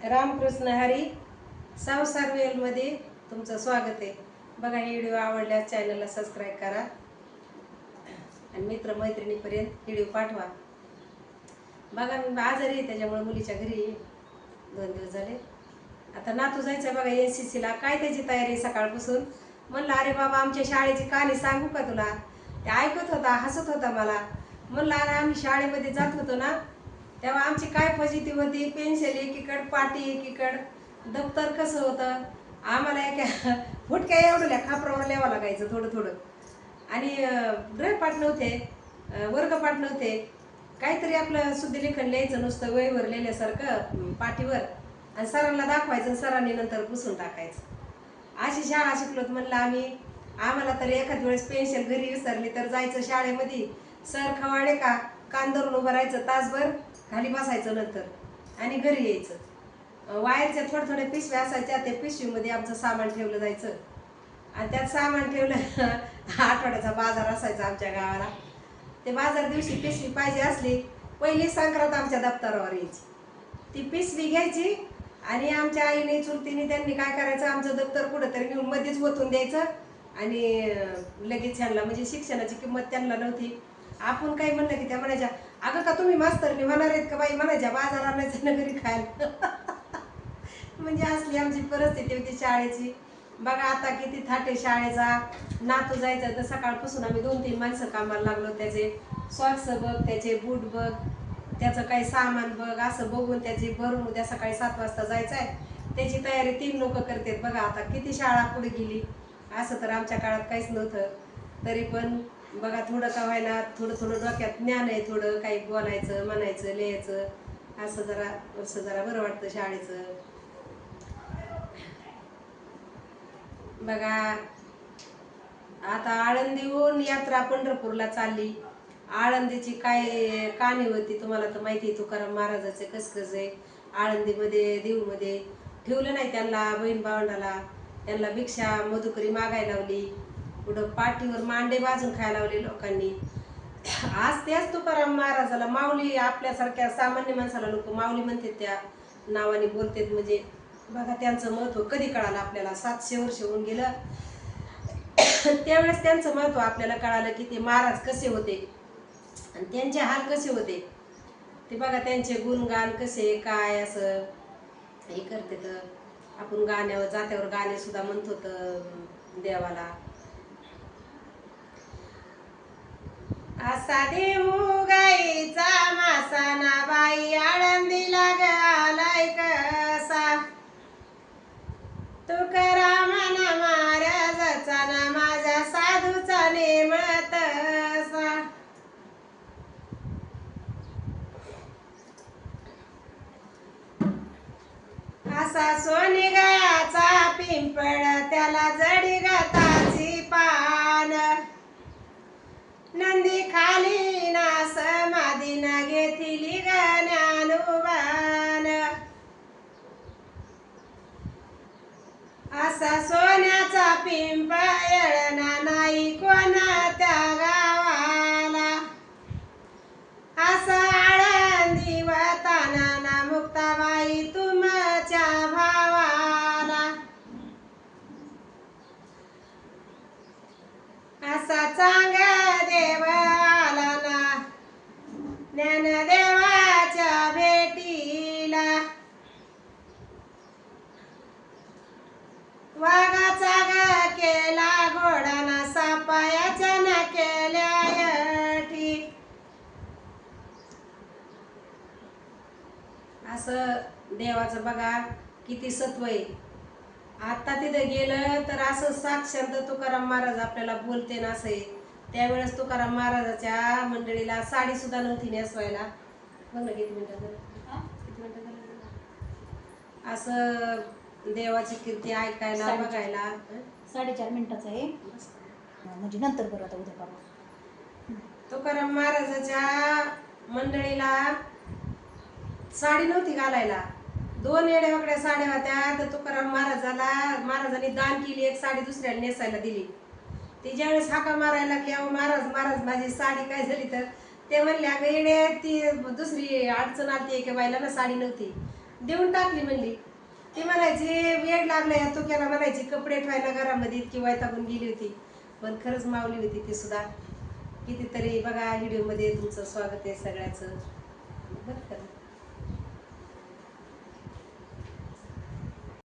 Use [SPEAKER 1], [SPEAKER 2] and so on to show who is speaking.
[SPEAKER 1] रामकृष्ण हरी संसार वेलमध्ये तुमचं स्वागत आहे. बघा, हे व्हिडिओ आवडल्यास चॅनलला सबस्क्राईब करा आणि मित्रमैत्रिणीपर्यंत व्हिडिओ पाठवा. बघा, मी आजारी आहे त्याच्यामुळे मुलीच्या घरी 2 दिवस झाले. आता नातू जायचं बघा NCCला. काय त्याची तयारी सकाळपासून. म्हणलं अरे बाबा, आमच्या शाळेची कहाणी सांगू का तुला. ते ऐकत होता, हसत होता मला. म्हणलं अरे, आम्ही शाळेमध्ये जात होतो ना तेव्हा आमची काय फजिती होती. पेन्सिल एकीकड, पाटी एकीकड, दप्तर कसं होतं. आम्हाला एका फुटक्या एवढ्या खापरावर लिहावं लागायचं थोडं थोडं. आणि गृहपाठ नव्हते, वर्गपाठ नव्हते. काहीतरी आपलं शुद्धलेखन लिहायचं नुसतं वहीवर लिहिल्यासारखं पाटीवर, आणि सरांना दाखवायचं, सरांनी नंतर पुसून टाकायचं. अशी शाळा शिकलोत. म्हणलं आम्हाला तर एखाद वेळेस पेन्सिल घरी विसरली तर जायचं शाळेमध्ये, सर खवाडे का कान धरून उभं राहायचं तासभर, खाली बसायचं नंतर आणि घरी यायचं. वायरच्या थोड्या पिशव्या असायच्या, त्या पिशवीमध्ये आमचं सामान ठेवलं जायचं. आणि त्यात सामान ठेवलं आठवड्याचा बाजार असायचा आमच्या गावाला. ते बाजार दिवशी पिशवी पाहिजे असली, पहिली संक्रांत आमच्या दप्तरावर यायची. ती पिशवी घ्यायची आणि आमच्या आईने चुलतीने त्यांनी काय करायचं, आमचं दप्तर कुठंतरी नेऊन मध्येच ओतून द्यायचं आणि लगेच ह्यांना, म्हणजे शिक्षणाची किंमत त्यांना नव्हती. आपण काही म्हणलं की त्या म्हणायच्या, अगं का तुम्ही मास्तरनी होणार आहेत का बाई, म्हणायच्या बाजार आणायचं ना घरी खायला. म्हणजे असली आमची परिस्थिती होती शाळेची. बघा आता किती थाटे शाळेचा. नातू जायचं तर सकाळपासून आम्ही 2-3 माणसं कामाला लागलो. त्याचे सॉक्स बघ, त्याचे बूट बघ, त्याचं काही सामान बघ, असं बघून त्याची भरून उद्या सकाळी 7 वाजता जायचं आहे. त्याची तयारी 3 लोक करतात. बघा आता किती शाळा पुढे गेली. असं तर आमच्या काळात काहीच नव्हतं. तरी पण बघा, थोडं का व्हायला थोडं थोडं डोक्यात ज्ञान आहे. थोडं काही बोलायचं, म्हणायचं, लिहायचं, असं जरा बरं वाटतं शाळेचं. बघा, आता आळंदीहून यात्रा पंढरपूरला चालली. आळंदीची काय कहाणी होती तुम्हाला तर माहिती. तुकाराम महाराजाचे कसं आहे. आळंदीमध्ये देऊमध्ये ठेवलं नाही त्यांना, बहीण भावंडाला. त्यांना भिक्षा मधुकरी मागायला लावली. पुढं पाठीवर मांडे भाजून खायला लावले लोकांनी. आज त्याच तुकाराम महाराजाला माऊली, आपल्यासारख्या सामान्य माणसाला लोक माऊली म्हणतात, त्या नावाने बोलतात. म्हणजे बघा, त्यांचं महत्व कधी कळालं आपल्याला. 700 वर्ष होऊन गेलं. त्यावेळेस त्यांचं महत्व आपल्याला कळालं की ते महाराज कसे होते आणि त्यांचे हाल कसे होते. ते बघा, त्यांचे गुणगान कसे काय असं हे करते. तर आपण गाण्यावर जात्यावर गाणे सुद्धा म्हणत होतं देवाला. असा देऊ गाईचा मासाना बाई, आळंदीला आलाय कसा. तुकारामाना महाराजाचा ना माझ्या साधूचा नेम तसा. असा सोनी गयाचा पिंपळ, त्याला जडी गताची पान. नंदी खाली ना समाधी ना घेतली ज्ञानोबान. असा सोन्याचा पिंपळ ना नाही कोणत्या गावाला. असा आळंदी वताना ना मुक्ताबाई तुमच्या भावाला. असा चांग देव आला ना ज्ञानदेवाच्या भेटीला. वाघाचा ग केला घोडाना, सापायाच्या न केल्या यठी. असं देवाचं बघा किती सत्व आहे. आता तिथे गेलं तर असं साक्षात तुकाराम महाराज आपल्याला बोलते ना असं. त्यावेळेस तुकाराम महाराजाच्या मंडळीला साडी सुद्धा नव्हती नेसवायला. बघ ना किती मिनिटं असं देवाची कीर्ती ऐकायला बघायला.
[SPEAKER 2] 4.5 मिनिटाचं आहे, म्हणजे नंतर बरं आता उद्या परवा.
[SPEAKER 1] तुकाराम महाराजाच्या मंडळीला साडी नव्हती घालायला. 2 येड्या वाकड्या साड्या होत्या. तर तुकाराम महाराजांनी दान केली. एक साडी दुसऱ्याला नेसायला दिली. ती ज्यावेळेस हाका मारायला की अहो महाराज माझी साडी काय झाली, तर ते म्हणले अगं येडे, ती दुसरी अडचण आलती की बाईला ना साडी नव्हती. देऊन टाकली म्हणली. ती म्हणायची वेळ लागला या तुक्याला, म्हणायची कपडे ठेवायला घरामध्ये इतकी वैतागून गेली होती. पण खरंच मावली होती ती सुद्धा. कितीतरी बघा व्हिडिओमध्ये तुमचं स्वागत आहे सगळ्याचं. बरं